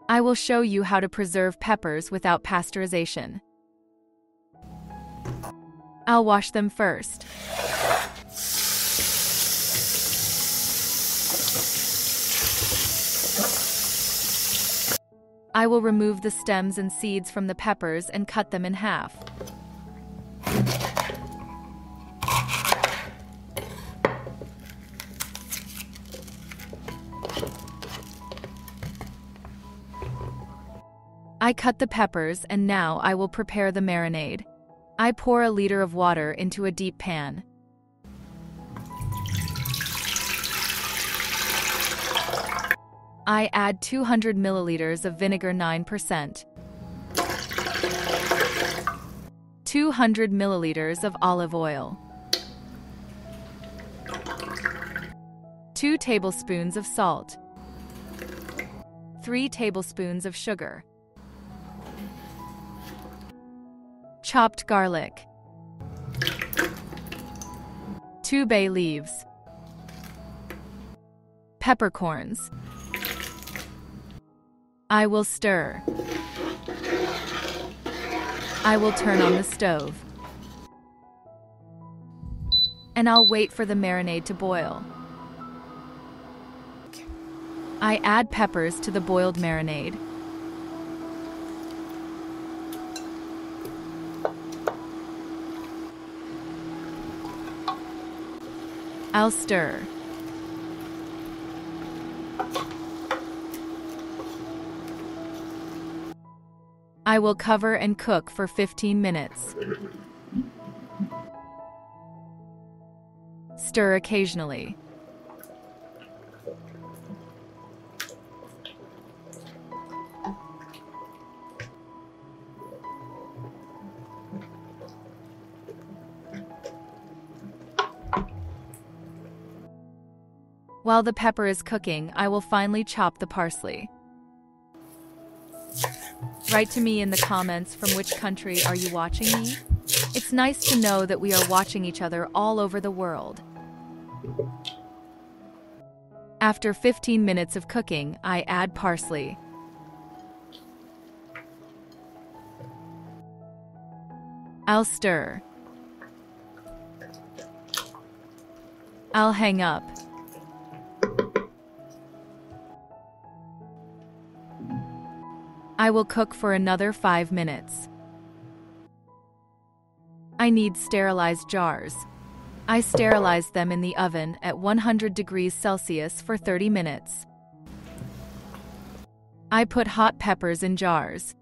I will show you how to preserve peppers without pasteurization. I'll wash them first. I will remove the stems and seeds from the peppers and cut them in half. I cut the peppers and now I will prepare the marinade. I pour a liter of water into a deep pan. I add 200 milliliters of vinegar 9%, 200 milliliters of olive oil, 2 tablespoons of salt, 3 tablespoons of sugar, chopped garlic, 2 bay leaves, peppercorns. I will stir. I will turn on the stove. And I'll wait for the marinade to boil. I add peppers to the boiled marinade. I'll stir. I will cover and cook for 15 minutes. Stir occasionally. While the pepper is cooking, I will finely chop the parsley. Write to me in the comments from which country are you watching me? It's nice to know that we are watching each other all over the world. After 15 minutes of cooking, I add parsley. I'll stir. I'll hang up. I will cook for another 5 minutes. I need sterilized jars. I sterilize them in the oven at 100 degrees Celsius for 30 minutes. I put hot peppers in jars.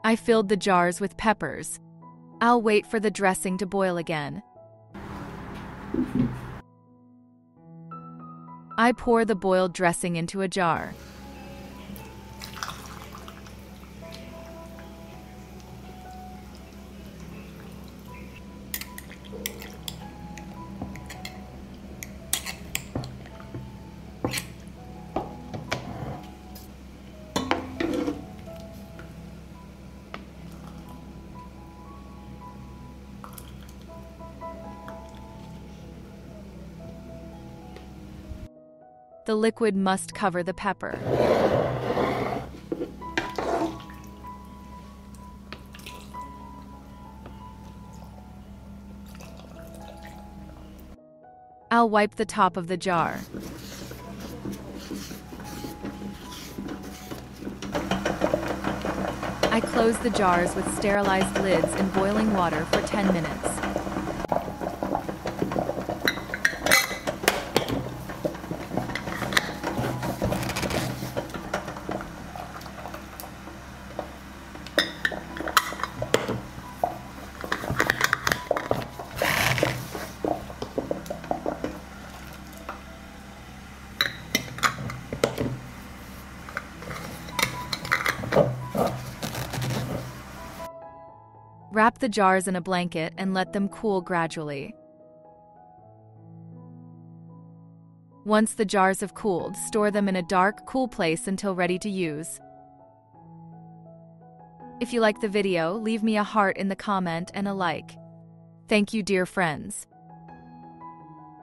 I filled the jars with peppers. I'll wait for the dressing to boil again. I pour the boiled dressing into a jar. The liquid must cover the pepper. I'll wipe the top of the jar. I close the jars with sterilized lids in boiling water for 10 minutes. Wrap the jars in a blanket and let them cool gradually. Once the jars have cooled, store them in a dark, cool place until ready to use. If you like the video, leave me a heart in the comment and a like. Thank you, dear friends.